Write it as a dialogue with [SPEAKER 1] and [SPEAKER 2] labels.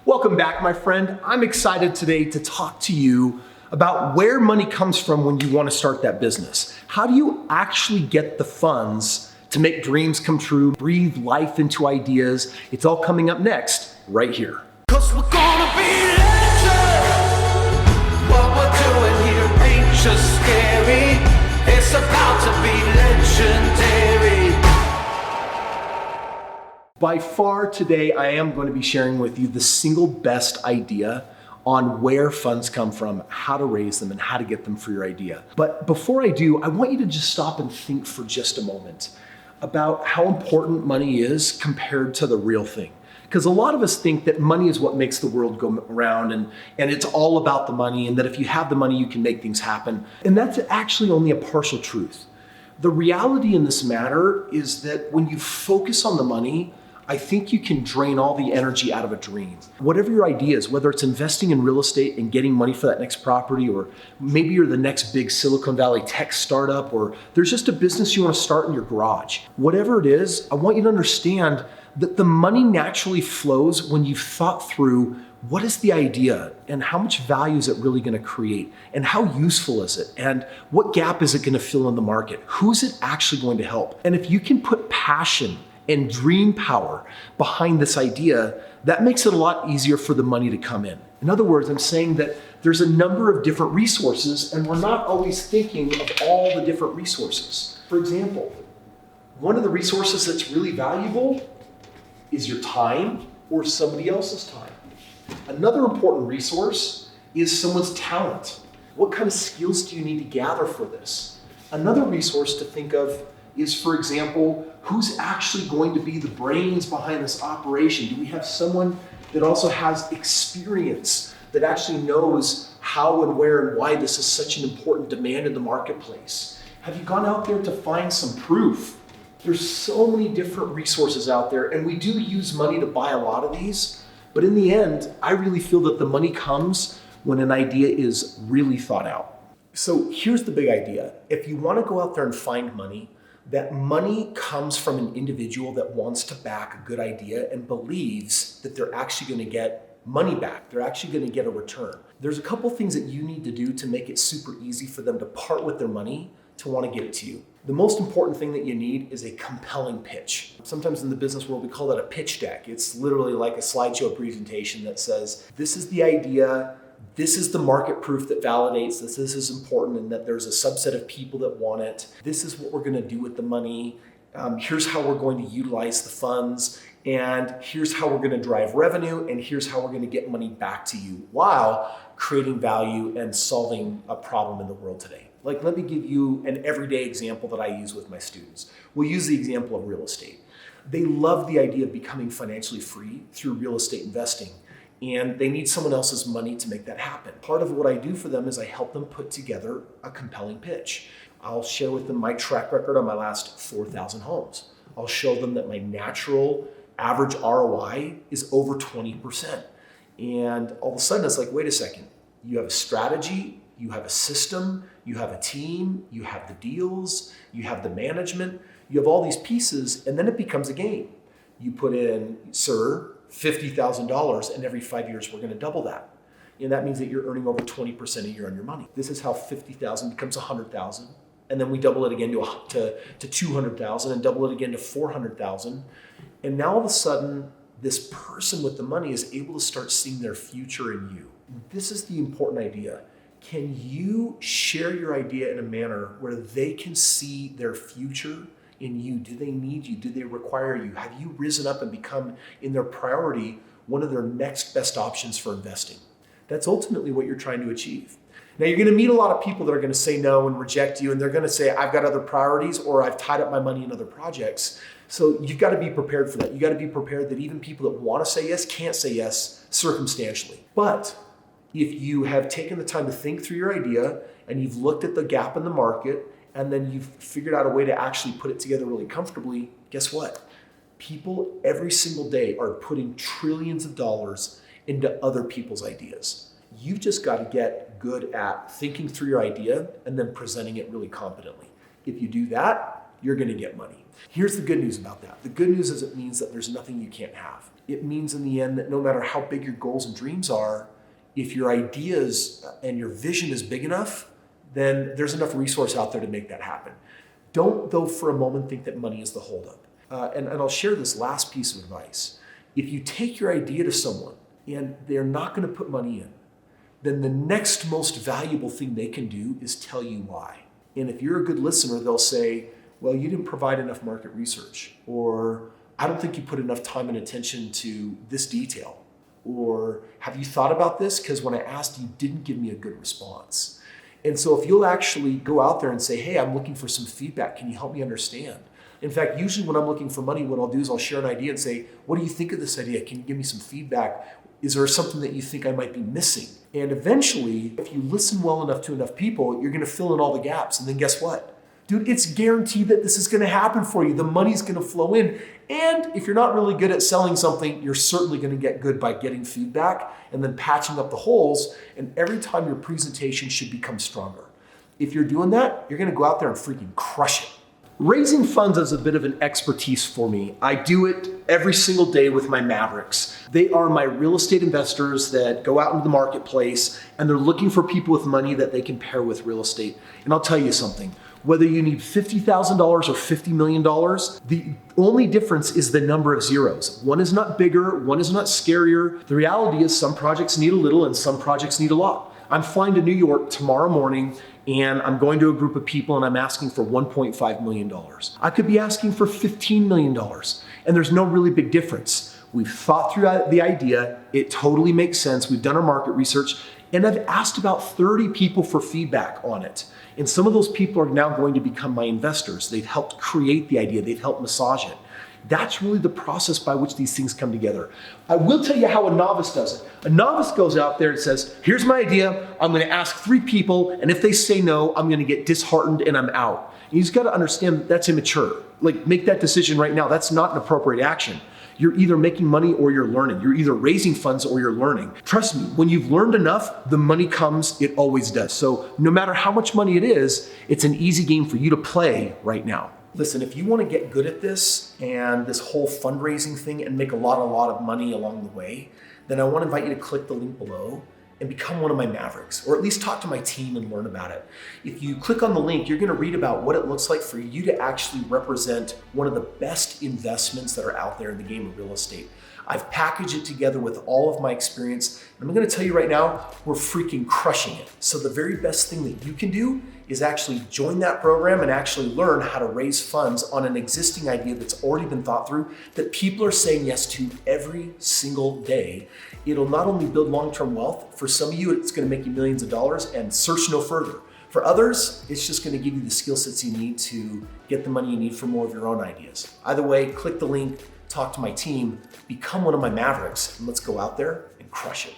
[SPEAKER 1] Welcome back, my friend. I'm excited today to talk to you about where money comes from when you want to start that business. How do you actually get the funds to make dreams come true, breathe life into ideas? It's all coming up next, right here.
[SPEAKER 2] 'Cause we're gonna be legends. What we're doing here ain't just scary. It's about to be legendary.
[SPEAKER 1] By far today, I am going to be sharing with you the single best idea on where funds come from, how to raise them, and how to get them for your idea. But before I do, I want you to just stop and think for just a moment about how important money is compared to the real thing. Because a lot of us think that money is what makes the world go around and it's all about the money, and that if you have the money, you can make things happen. And that's actually only a partial truth. The reality in this matter is that when you focus on the money, I think you can drain all the energy out of a dream. Whatever your idea is, whether it's investing in real estate and getting money for that next property, or maybe you're the next big Silicon Valley tech startup, or there's just a business you want to start in your garage. Whatever it is, I want you to understand that the money naturally flows when you've thought through what is the idea and how much value is it really going to create and how useful is it and what gap is it going to fill in the market? Who's it actually going to help? And if you can put passion and dream power behind this idea, that makes it a lot easier for the money to come in. In other words, I'm saying that there's a number of different resources and we're not always thinking of all the different resources. For example, one of the resources that's really valuable is your time or somebody else's time. Another important resource is someone's talent. What kind of skills do you need to gather for this? Another resource to think of is, for example, who's actually going to be the brains behind this operation? Do we have someone that also has experience, that actually knows how and where and why this is such an important demand in the marketplace? Have you gone out there to find some proof? There's so many different resources out there, and we do use money to buy a lot of these, but in the end, I really feel that the money comes when an idea is really thought out. So here's the big idea. If you want to go out there and find money, that money comes from an individual that wants to back a good idea and believes that they're actually going to get money back. They're actually going to get a return. There's a couple things that you need to do to make it super easy for them to part with their money to want to give it to you. The most important thing that you need is a compelling pitch. Sometimes in the business world, we call that a pitch deck. It's literally like a slideshow presentation that says, this is the idea, this is the market proof that validates that this is important and that there's a subset of people that want it. This is what we're going to do with the money. Here's how we're going to utilize the funds. And here's how we're going to drive revenue. And here's how we're going to get money back to you while creating value and solving a problem in the world today. Like, let me give you an everyday example that I use with my students. We'll use the example of real estate. They love the idea of becoming financially free through real estate investing. And they need someone else's money to make that happen. Part of what I do for them is I help them put together a compelling pitch. I'll share with them my track record on my last 4,000 homes. I'll show them that my natural average ROI is over 20%. And all of a sudden it's like, wait a second, you have a strategy, you have a system, you have a team, you have the deals, you have the management, you have all these pieces, and then it becomes a game. You put in, sir, $50,000, and every 5 years we're going to double that. And that means that you're earning over 20% a year on your money. This is how 50,000 becomes 100,000, and then we double it again to 200,000, and double it again to 400,000. And now all of a sudden, this person with the money is able to start seeing their future in you. This is the important idea. Can you share your idea in a manner where they can see their future in you? Do they need you? Do they require you? Have you risen up and become, in their priority, one of their next best options for investing? That's ultimately what you're trying to achieve. Now, you're going to meet a lot of people that are going to say no and reject you, and they're going to say, I've got other priorities, or I've tied up my money in other projects. So you've got to be prepared for that. You've got to be prepared that even people that want to say yes can't say yes circumstantially. But if you have taken the time to think through your idea and you've looked at the gap in the market, and then you've figured out a way to actually put it together really comfortably, guess what? People every single day are putting trillions of dollars into other people's ideas. You've just got to get good at thinking through your idea and then presenting it really competently. If you do that, you're gonna get money. Here's the good news about that. The good news is it means that there's nothing you can't have. It means in the end that no matter how big your goals and dreams are, if your ideas and your vision is big enough, then there's enough resource out there to make that happen. Don't, though, for a moment think that money is the holdup. And I'll share this last piece of advice. If you take your idea to someone and they're not gonna put money in, then the next most valuable thing they can do is tell you why. And if you're a good listener, they'll say, well, you didn't provide enough market research, or I don't think you put enough time and attention to this detail, or have you thought about this? Because when I asked, you didn't give me a good response. And so if you'll actually go out there and say, hey, I'm looking for some feedback, can you help me understand? In fact, usually when I'm looking for money, what I'll do is I'll share an idea and say, what do you think of this idea? Can you give me some feedback? Is there something that you think I might be missing? And eventually, if you listen well enough to enough people, you're gonna fill in all the gaps. And then guess what? Dude, it's guaranteed that this is gonna happen for you. The money's gonna flow in. And if you're not really good at selling something, you're certainly gonna get good by getting feedback and then patching up the holes. And every time your presentation should become stronger. If you're doing that, you're gonna go out there and freaking crush it. Raising funds is a bit of an expertise for me. I do it every single day with my Mavericks. They are my real estate investors that go out into the marketplace and they're looking for people with money that they can pair with real estate. And I'll tell you something, whether you need $50,000 or $50 million, the only difference is the number of zeros. One is not bigger, one is not scarier. The reality is some projects need a little and some projects need a lot. I'm flying to New York tomorrow morning and I'm going to a group of people and I'm asking for $1.5 million. I could be asking for $15 million and there's no really big difference. We've thought through the idea, it totally makes sense. We've done our market research and I've asked about 30 people for feedback on it. And some of those people are now going to become my investors. They've helped create the idea, they've helped massage it. That's really the process by which these things come together. I will tell you how a novice does it. A novice goes out there and says, here's my idea, I'm gonna ask 3 people, and if they say no, I'm gonna get disheartened and I'm out. And you just gotta understand that that's immature. Like, make that decision right now. That's not an appropriate action. You're either making money or you're learning. You're either raising funds or you're learning. Trust me, when you've learned enough, the money comes, it always does. So no matter how much money it is, it's an easy game for you to play right now. Listen, if you want to get good at this and this whole fundraising thing and make a lot of money along the way, then I want to invite you to click the link below and become one of my Mavericks, or at least talk to my team and learn about it. If you click on the link, you're going to read about what it looks like for you to actually represent one of the best investments that are out there in the game of real estate. I've packaged it together with all of my experience, and I'm gonna tell you right now, we're freaking crushing it. So the very best thing that you can do is actually join that program and actually learn how to raise funds on an existing idea that's already been thought through, that people are saying yes to every single day. It'll not only build long-term wealth, for some of you, it's gonna make you millions of dollars, and search no further. For others, it's just gonna give you the skill sets you need to get the money you need for more of your own ideas. Either way, click the link, talk to my team, become one of my Mavericks, and let's go out there and crush it.